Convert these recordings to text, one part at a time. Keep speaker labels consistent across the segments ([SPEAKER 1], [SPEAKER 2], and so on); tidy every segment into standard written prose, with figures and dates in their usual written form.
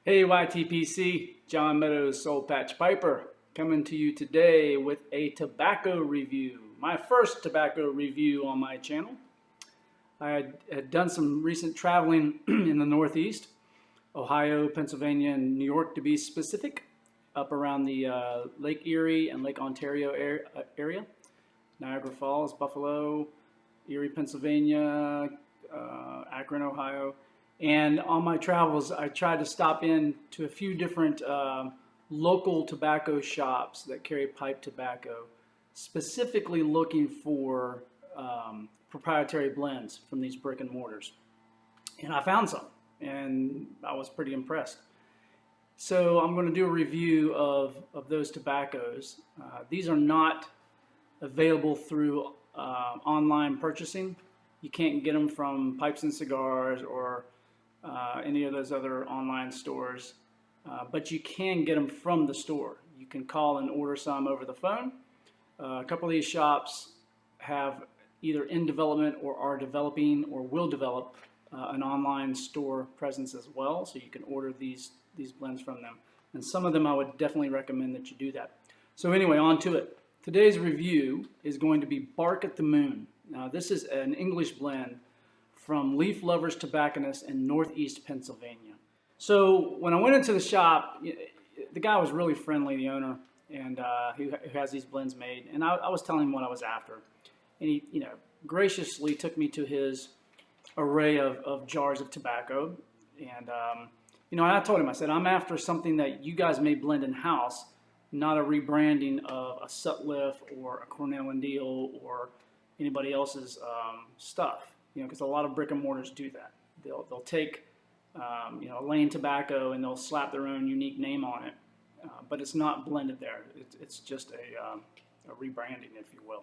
[SPEAKER 1] Hey YTPC, John Meadows Soul Patch Piper, coming to you today with a tobacco review. My first tobacco review on my channel. I had done some recent traveling in the Northeast, Ohio, Pennsylvania, and New York to be specific, up around the Lake Erie and Lake Ontario area, Niagara Falls, Buffalo, Erie, Pennsylvania, Akron, Ohio. And on my travels, I tried to stop in to a few different local tobacco shops that carry pipe tobacco, specifically looking for proprietary blends from these brick and mortars. And I found some, and I was pretty impressed. So I'm going to do a review of those tobaccos. These are not available through online purchasing. You can't get them from Pipes and Cigars or any of those other online stores, but you can get them from the store. You can call and order some over the phone. A couple of these shops have either in development or are developing or will develop an online store presence as well, so you can order these blends from them. And some of them I would definitely recommend that you do that. So anyway, on to it. Today's review is going to be Bark at the Moon. Now this is an English blend from Leaf Lovers Tobacconists in Northeast Pennsylvania. So when I went into the shop, the guy was really friendly, the owner, and who has these blends made. And I was telling him what I was after, and he, graciously took me to his array of jars of tobacco. And and I told him, I said, I'm after something that you guys may blend in house, not a rebranding of a Sutliff or a Cornell and Deal or anybody else's stuff. Because a lot of brick and mortars do that. They'll take, a Lane Tobacco and they'll slap their own unique name on it, but it's not blended there. It's just a rebranding, if you will.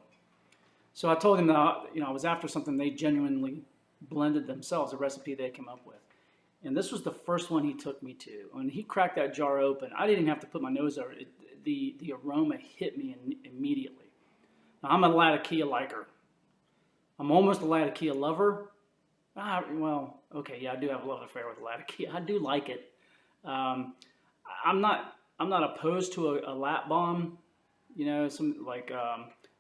[SPEAKER 1] So I told him that I was after something they genuinely blended themselves, a recipe they came up with. And this was the first one he took me to. When he cracked that jar open, I didn't even have to put my nose over it. The aroma hit me immediately. Now, I'm a Latakia liker. I'm almost a Latakia lover. Well, okay, yeah, I do have a love affair with Latakia. I do like it. I'm not opposed to a lat bomb, some like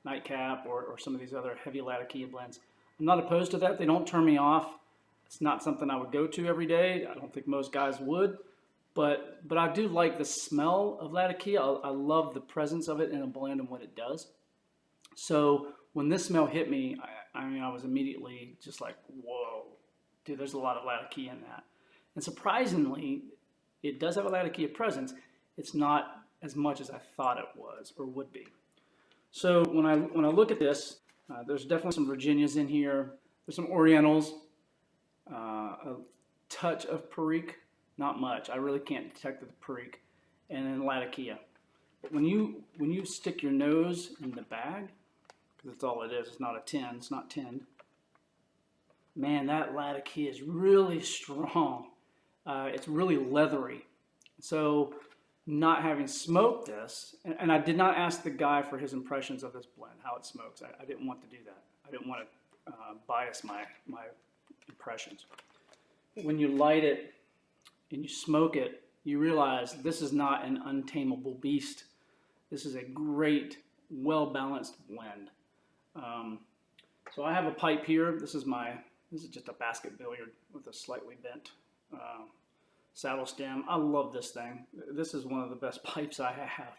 [SPEAKER 1] Nightcap or some of these other heavy Latakia blends. I'm not opposed to that. They don't turn me off. It's not something I would go to every day. I don't think most guys would, but I do like the smell of Latakia. I love the presence of it in a blend and what it does. So when this smell hit me, I was immediately just like, whoa, dude, there's a lot of Latakia in that. And surprisingly, it does have a Latakia presence. It's not as much as I thought it was or would be. So when I look at this, there's definitely some Virginias in here. There's some Orientals, a touch of Perique, not much. I really can't detect the Perique, and then Latakia. But when you stick your nose in the bag, that's all it is. It's not a tin. It's not tinned. Man, that Latakia is really strong. It's really leathery. So not having smoked this, and I did not ask the guy for his impressions of this blend, how it smokes. I didn't want to do that. I didn't want to bias my impressions. When you light it and you smoke it, you realize this is not an untamable beast. This is a great, well-balanced blend. So I have a pipe here. This is just a basket billiard with a slightly bent saddle stem. I love this thing. This is one of the best pipes I have.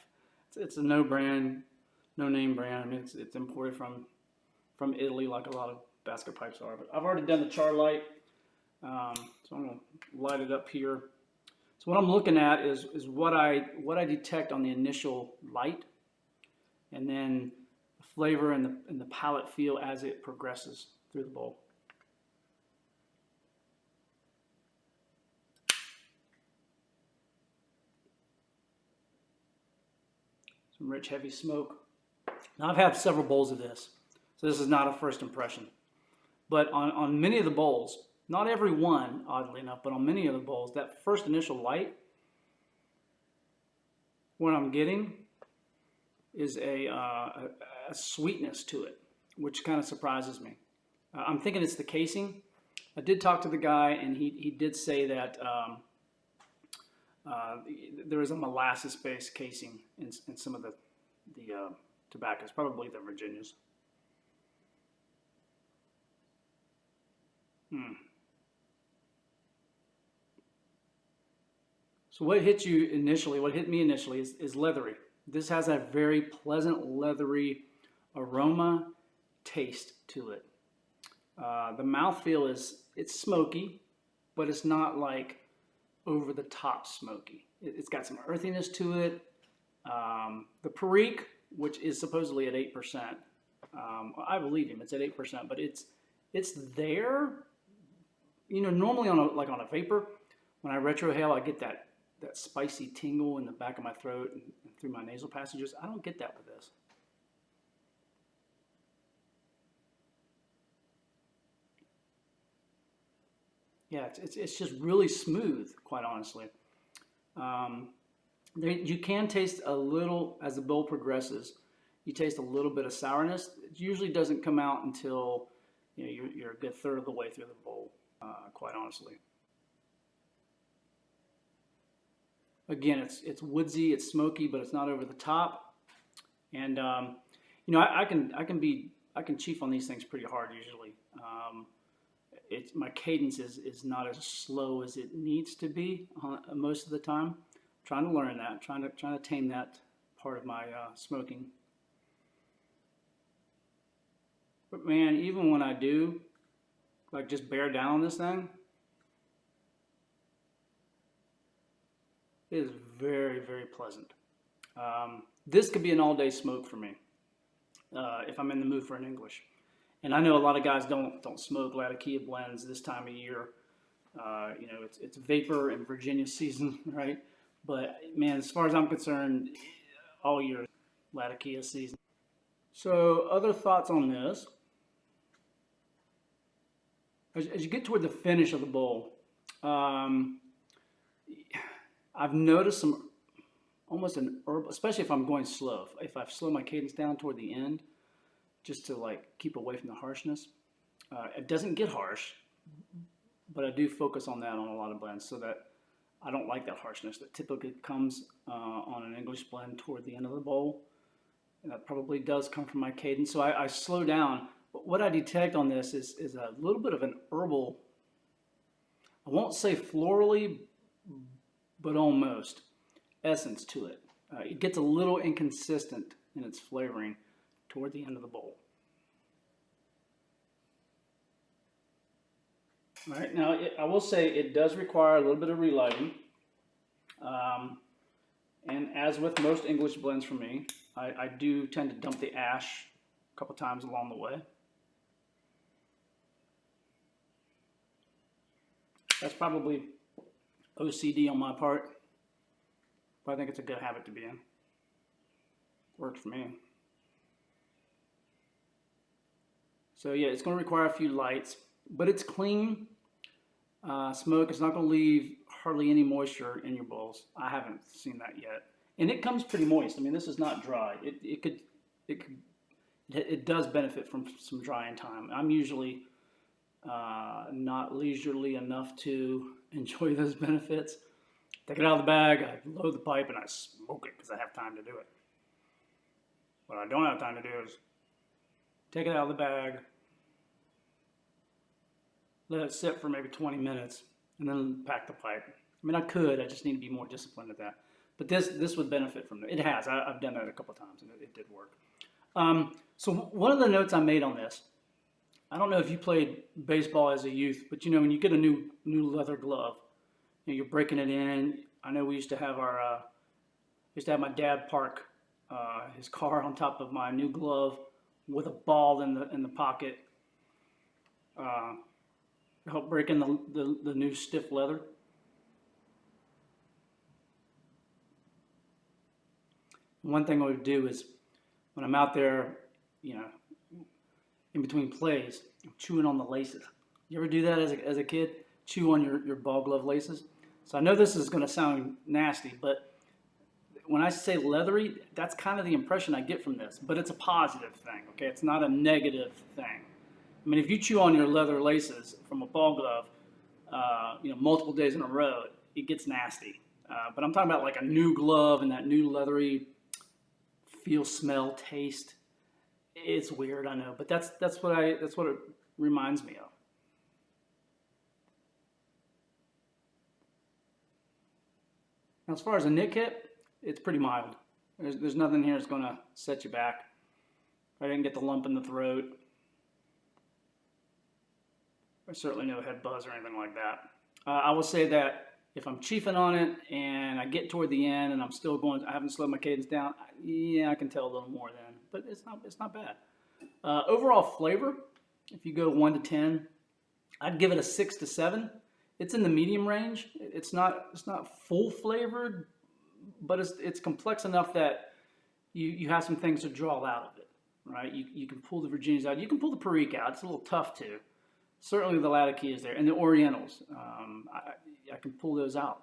[SPEAKER 1] It's a no name brand. I mean, it's imported from Italy, like a lot of basket pipes are. But I've already done the char light, so I'm going to light it up here. So what I'm looking at is what I detect on the initial light, and then flavor and the palate feel as it progresses through the bowl. Some rich, heavy smoke. Now I've had several bowls of this, so this is not a first impression. But on many of the bowls, not every one, oddly enough, but on many of the bowls, that first initial light, what I'm getting is a sweetness to it, which kind of surprises me. I'm thinking it's the casing. I did talk to the guy, and he did say that uh, there is a molasses-based casing in some of the tobaccos, probably the Virginias. Hmm. So what hit you initially, what hit me initially is leathery. This has a very pleasant leathery aroma, taste to it. The mouthfeel it's smoky, but it's not like over the top smoky. It's got some earthiness to it. The Perique, which is supposedly at 8%, I believe him, it's at 8%, but it's there. You know, normally on a vapor, when I retrohale, I get that spicy tingle in the back of my throat and through my nasal passages. I don't get that with this. Yeah, it's just really smooth, quite honestly. Um, you can taste a little, as the bowl progresses, you taste a little bit of sourness. It usually doesn't come out until you're a good third of the way through the bowl, quite honestly. Again, it's woodsy, it's smoky, but it's not over the top. And I can chief on these things pretty hard usually. My cadence is not as slow as it needs to be most of the time. I'm trying to learn that, trying to tame that part of my smoking. But man, even when I do, like just bear down on this thing, it is very, very pleasant. This could be an all-day smoke for me if I'm in the mood for an English. And I know a lot of guys don't smoke Latakia blends this time of year. It's vapor and Virginia season, right? But man, as far as I'm concerned, all year Latakia season. So other thoughts on this? As you get toward the finish of the bowl, I've noticed almost an herb, especially if I'm going slow. If I've slowed my cadence down toward the end, just to like keep away from the harshness. It doesn't get harsh, but I do focus on that on a lot of blends so that I don't like that harshness that typically comes on an English blend toward the end of the bowl. And that probably does come from my cadence. So I slow down. But what I detect on this is a little bit of an herbal, I won't say florally, but almost essence to it. It gets a little inconsistent in its flavoring toward the end of the bowl. All right, now I will say it does require a little bit of relighting. And as with most English blends for me, I do tend to dump the ash a couple times along the way. That's probably OCD on my part, but I think it's a good habit to be in. Works for me. So yeah, it's going to require a few lights, but it's clean smoke. It's not going to leave hardly any moisture in your bowls. I haven't seen that yet, and it comes pretty moist. I mean, this is not dry. It does benefit from some drying time. I'm usually not leisurely enough to enjoy those benefits. Take it out of the bag, I load the pipe, and I smoke it because I have time to do it. What I don't have time to do is take it out of the bag, let it sit for maybe 20 minutes, and then pack the pipe. I mean, I could, I just need to be more disciplined at that. But this would benefit from it. It has. I've done that a couple times, and it did work. So one of the notes I made on this, I don't know if you played baseball as a youth, but when you get a new leather glove, you're breaking it in. I know we used to have my dad park his car on top of my new glove with a ball in the pocket, help break in the new stiff leather. One thing I would do is when I'm out there, in between plays, I'm chewing on the laces. You ever do that as a kid? Chew on your ball glove laces? So I know this is going to sound nasty, but when I say leathery, that's kind of the impression I get from this. But it's a positive thing, okay? It's not a negative thing. I mean, if you chew on your leather laces from a ball glove, multiple days in a row, it gets nasty. But I'm talking about like a new glove and that new leathery feel, smell, taste. It's weird, I know, but that's what it reminds me of. Now, as far as a nick hit, it's pretty mild. There's nothing here that's going to set you back. I didn't get the lump in the throat. There's certainly no head buzz or anything like that. I will say that if I'm chiefing on it and I get toward the end and I'm still going, I haven't slowed my cadence down, yeah, I can tell a little more then, but it's not bad. Overall flavor, if you go 1 to 10, I'd give it a 6 to 7. It's in the medium range. It's not full flavored, but it's complex enough that you have some things to draw out of it, right? You can pull the Virginias out. You can pull the Perique out. It's a little tough too. Certainly the Latakia is there, and the Orientals. I can pull those out,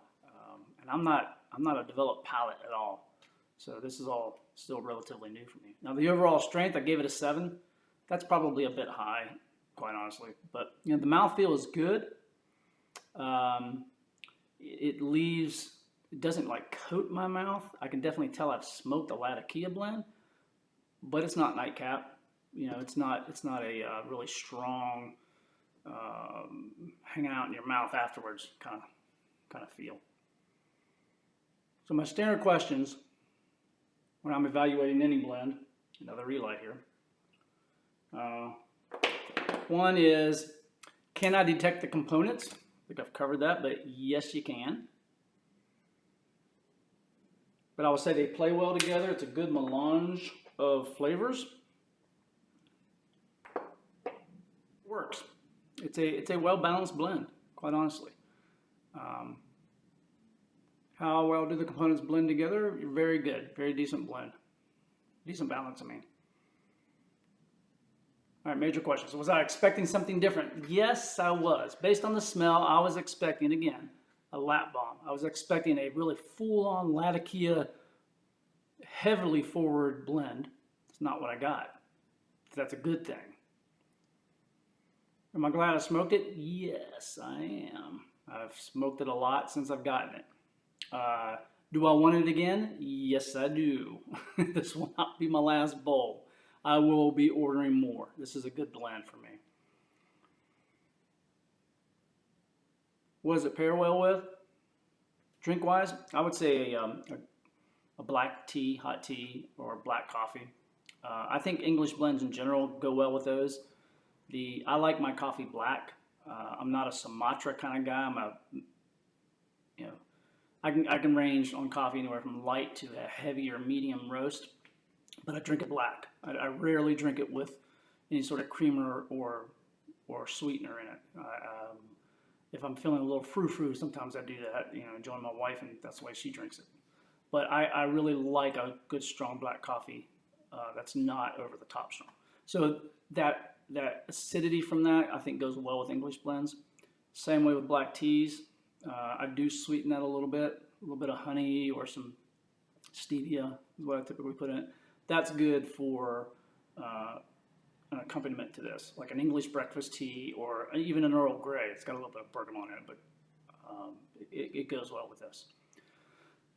[SPEAKER 1] and I'm not a developed palate at all. So this is all still relatively new for me. Now the overall strength, I gave it a 7. That's probably a bit high, quite honestly. But the mouthfeel is good. It doesn't like coat my mouth. I can definitely tell I've smoked a Latakia blend, but it's not nightcap. It's not a really strong hanging out in your mouth afterwards kind of feel. So my standard questions when I'm evaluating any blend, another relight here. One is, can I detect the components? I think I've covered that, but yes, you can. But I would say they play well together. It's a good melange of flavors. Works. It's a well-balanced blend, quite honestly. How well do the components blend together? Very good. Very decent blend. Decent balance, I mean. All right, major questions. Was I expecting something different? Yes, I was. Based on the smell, I was expecting, again, a lap bomb. I was expecting a really full-on Latakia, heavily forward blend. It's not what I got. That's a good thing. Am I glad I smoked it? Yes, I am. I've smoked it a lot since I've gotten it. Do I want it again? Yes, I do. This will not be my last bowl. I will be ordering more. This is a good blend for me. What does it pair well with? Drink-wise, I would say a black tea, hot tea, or black coffee. I think English blends in general go well with those. I like my coffee black. I'm not a Sumatra kind of guy. I can range on coffee anywhere from light to a heavy or medium roast, but I drink it black. I rarely drink it with any sort of creamer or sweetener in it. If I'm feeling a little frou-frou, sometimes I do that. Enjoying my wife, and that's the way she drinks it. But I really like a good strong black coffee that's not over the top strong. So that acidity from that, I think, goes well with English blends. Same way with black teas. I do sweeten that a little bit of honey or some stevia is what I typically put in it. That's good for an accompaniment to this, like an English breakfast tea or even an Earl Grey. It's got a little bit of bergamot in it, but it goes well with this.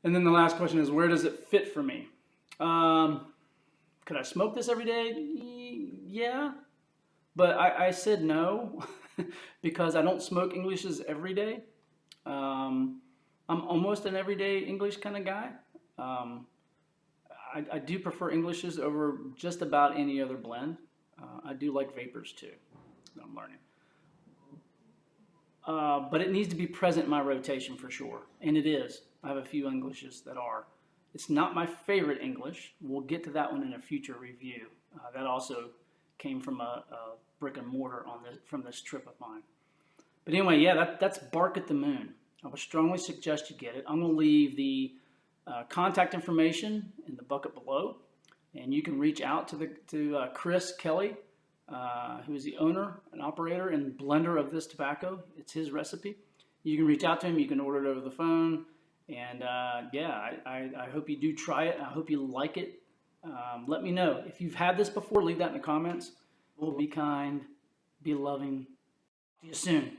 [SPEAKER 1] And then the last question is, where does it fit for me? Could I smoke this every day? Yeah. But I said no because I don't smoke Englishes every day. I'm almost an everyday English kind of guy. I do prefer Englishes over just about any other blend. I do like vapors too, I'm learning. But it needs to be present in my rotation for sure, and it is. I have a few Englishes that are. It's not my favorite English. We'll get to that one in a future review. That also came from a brick and mortar from this trip of mine. But anyway, yeah, that's Bark at the Moon. I would strongly suggest you get it. I'm going to leave the contact information in the bucket below, and you can reach out to Chris Kelly, who is the owner and operator and blender of this tobacco. It's his recipe. You can reach out to him. You can order it over the phone. And yeah, I hope you do try it. I hope you like it. Let me know. If you've had this before, leave that in the comments. Be kind, be loving. See you soon.